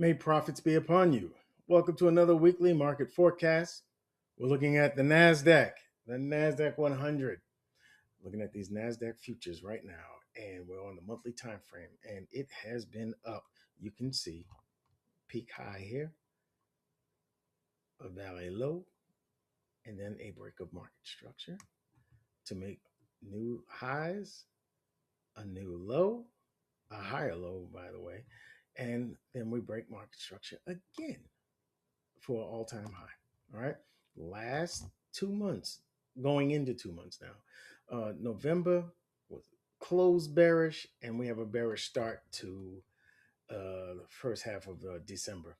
May profits be upon you. Welcome to another weekly market forecast. We're looking at the NASDAQ 100. Looking at these NASDAQ futures right now, and we're on the monthly time frame, and it has been up. You can see peak high here, a valley low, and then a break of market structure to make new highs, a new low, a higher low, by the way, and then we break market structure again for an all-time high. All right. Last 2 months, going into 2 months now. November was closed bearish, and we have a bearish start to the first half of December.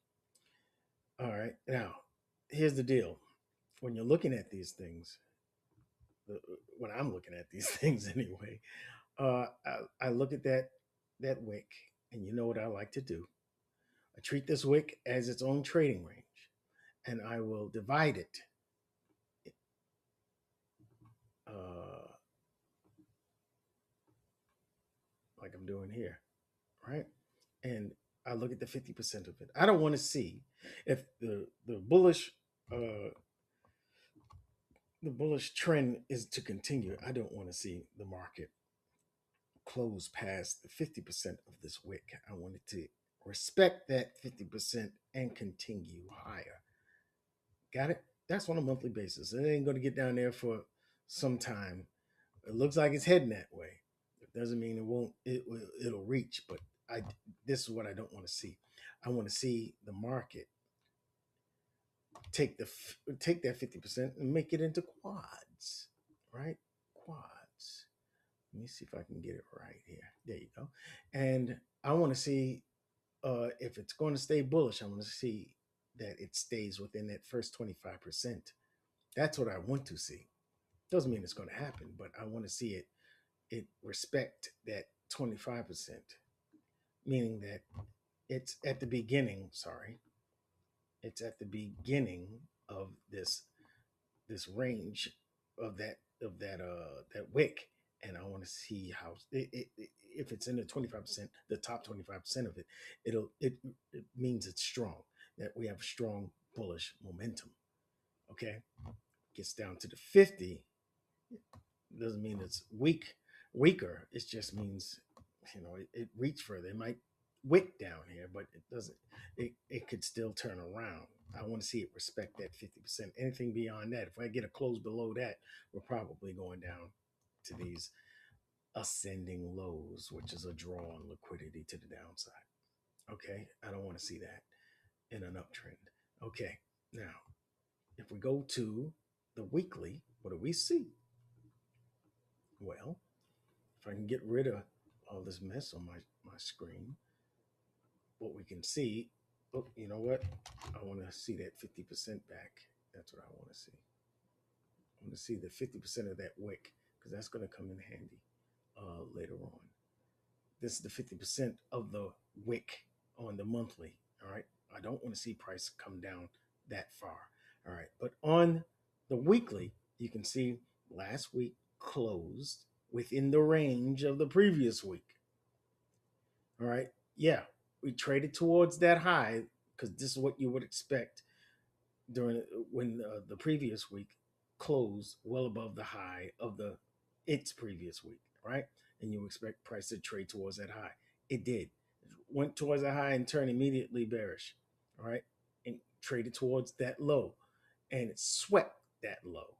All right. Now, here's the deal. When you're looking at these things, when I'm looking at these things anyway, I look at that wick, and you know what I like to do. I treat this wick as its own trading range, and I will divide it like I'm doing here, right? And I look at the 50% of it. I don't want to see if the bullish trend is to continue. I don't want to see the market close past the 50% of this wick. I want it to respect that 50% and continue higher. Got it? That's on a monthly basis. It ain't going to get down there for some time. It looks like it's heading that way. It doesn't mean it won't. It'll reach. But this is what I don't want to see. I want to see the market take that 50% and make it into quads, right? Quads. Let me see if I can get it right here. There you go. And I want to see if it's going to stay bullish. I want to see that it stays within that first 25%. That's what I want to see. Doesn't mean it's going to happen, but I want to see it respect that 25%, meaning that it's at the beginning. It's at the beginning of this range of that wick, and I want to see how if it's in the 25%, the top 25% of it, it means it's strong. That we have a strong bullish momentum. Okay, gets down to the 50. Doesn't mean it's weaker. It just means it reached further. It might wick down here, but it doesn't. It could still turn around. I want to see it respect that 50%. Anything beyond that, if I get a close below that, we're probably going down to these ascending lows, which is a draw on liquidity to the downside. Okay, I don't want to see that in an uptrend. Okay, now if we go to the weekly, what do we see? Well, if I can get rid of all this mess on my screen, what we can see, oh, you know what? I want to see that 50% back. That's what I want to see. I want to see the 50% of that wick, because that's going to come in handy later on. This is the 50% of the wick on the monthly. All right. I don't want to see price come down that far. All right. But on the weekly, you can see last week closed within the range of the previous week. All right. Yeah. We traded towards that high because this is what you would expect when the previous week closed well above the high of its previous week, right? And you expect price to trade towards that high. It did. It went towards that high and turned immediately bearish, all right? And traded towards that low, and it swept that low,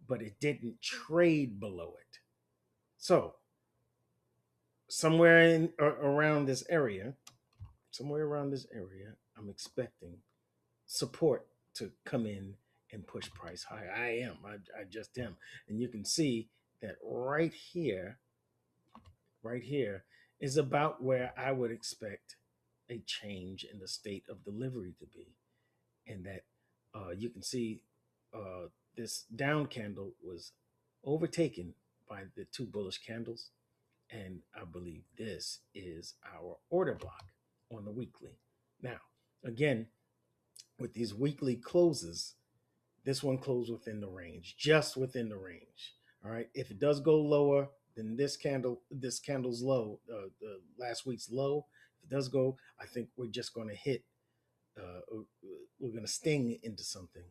but it didn't trade below it. So somewhere around this area, I'm expecting support to come in and push price higher. I just am. And you can see that right here is about where I would expect a change in the state of delivery to be. And that you can see this down candle was overtaken by the two bullish candles. And I believe this is our order block on the weekly. Now, again, with these weekly closes, this one closed within the range, just within the range. All right. If it does go lower than this candle's low, the last week's low, if it does go, I think we're just going to hit, we're going to sting into something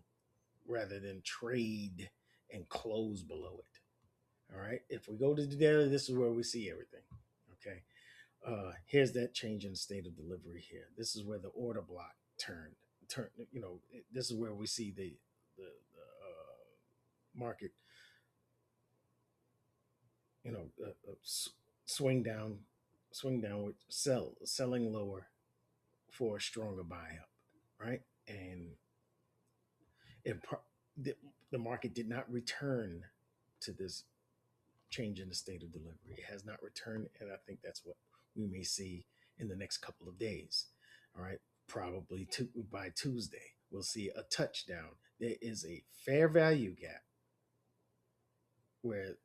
rather than trade and close below it. All right. If we go to the daily, this is where we see everything. Okay. Here's that change in the state of delivery here. This is where the order block turn. This is where we see the market, swing down, swing downward, selling lower for a stronger buy up, right? And it, the, the market did not return to this change in the state of delivery. It has not returned, and I think that's what we may see in the next couple of days. All right, probably by Tuesday, we'll see a touchdown. There is a fair value gap where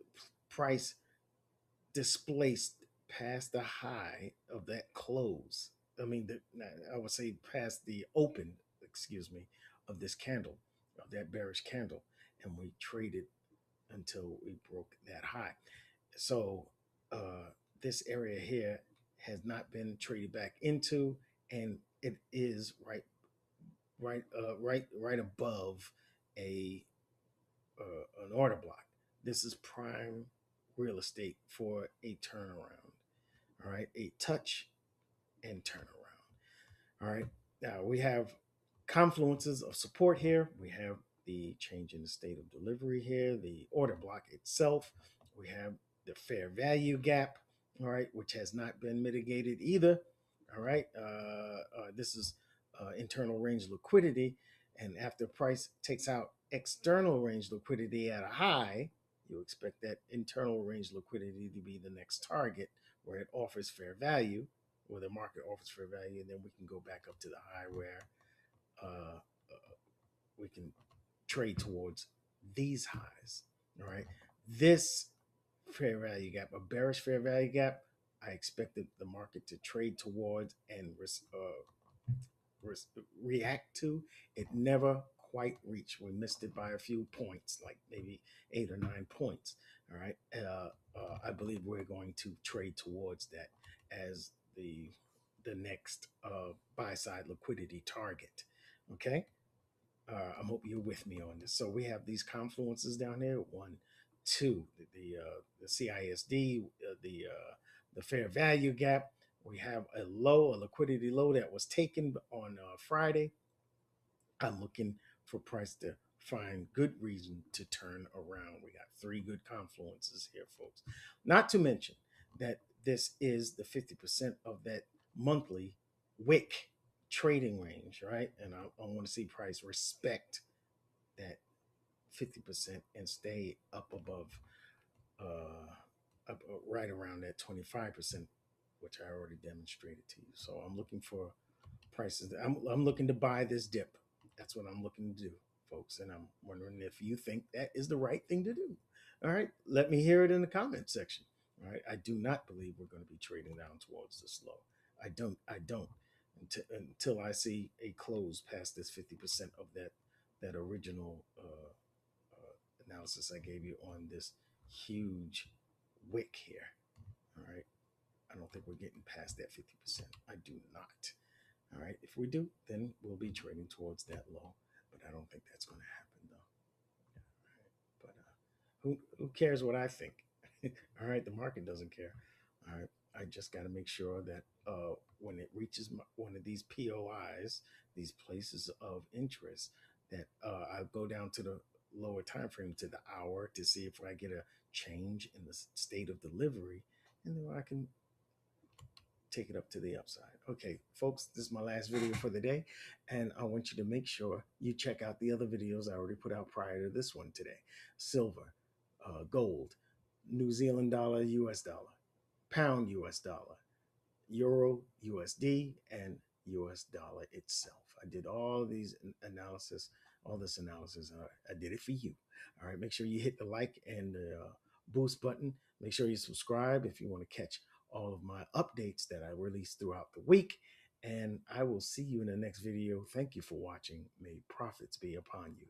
price displaced past the high of that close. I mean, I would say past the open, excuse me, of this candle, of that bearish candle, and we traded until we broke that high. So this area here has not been traded back into, and it is right above a an order block. This is prime real estate for a turnaround. All right, a touch and turnaround. All right, now we have confluences of support here. We have the change in the state of delivery here, the order block itself. We have the fair value gap, all right, which has not been mitigated either. All right, this is internal range liquidity. And after price takes out external range liquidity at a high, you expect that internal range liquidity to be the next target where it offers fair value, where the market offers fair value, and then we can go back up to the high where we can trade towards these highs. All right, this fair value gap, a bearish fair value gap, I expected the market to trade towards and react to. It never quite reached. We missed it by a few points, like maybe 8 or 9 points. All right, I believe we're going to trade towards that as the next buy side liquidity target. Okay, I hope you're with me on this. So we have these confluences down there. 1, 2, the CISD, the fair value gap. We have a liquidity low that was taken on Friday. I'm looking for price to find good reason to turn around. We got 3 good confluences here, folks. Not to mention that this is the 50% of that monthly wick trading range, right? And I want to see price respect that 50% and stay up above, right around that 25%, which I already demonstrated to you. So I'm looking for prices. I'm looking to buy this dip. That's what I'm looking to do, folks. And I'm wondering if you think that is the right thing to do. All right, let me hear it in the comment section. All right, I do not believe we're going to be trading down towards this low. I don't until I see a close past this 50% of that original analysis I gave you on this huge wick here. All right, I don't think we're getting past that 50%. I do not. All right, if we do, then we'll be trading towards that low, but I don't think that's going to happen though. All right, but who cares what I think? All right, the market doesn't care. All right, I just got to make sure that when it reaches one of these POIs, these places of interest, that I go down to the lower time frame, to the hour, to see if I get a change in the state of delivery, and then I can take it up to the upside. Okay, folks, this is my last video for the day, and I want you to make sure you check out the other videos I already put out prior to this one today. Silver, gold, New Zealand dollar, US dollar, pound, US dollar, euro, USD, and US dollar itself. I did all these analysis, all this analysis. I did it for you. All right, make sure you hit the like and the boost button. Make sure you subscribe if you want to catch all of my updates that I release throughout the week. And I will see you in the next video. Thank you for watching. May profits be upon you.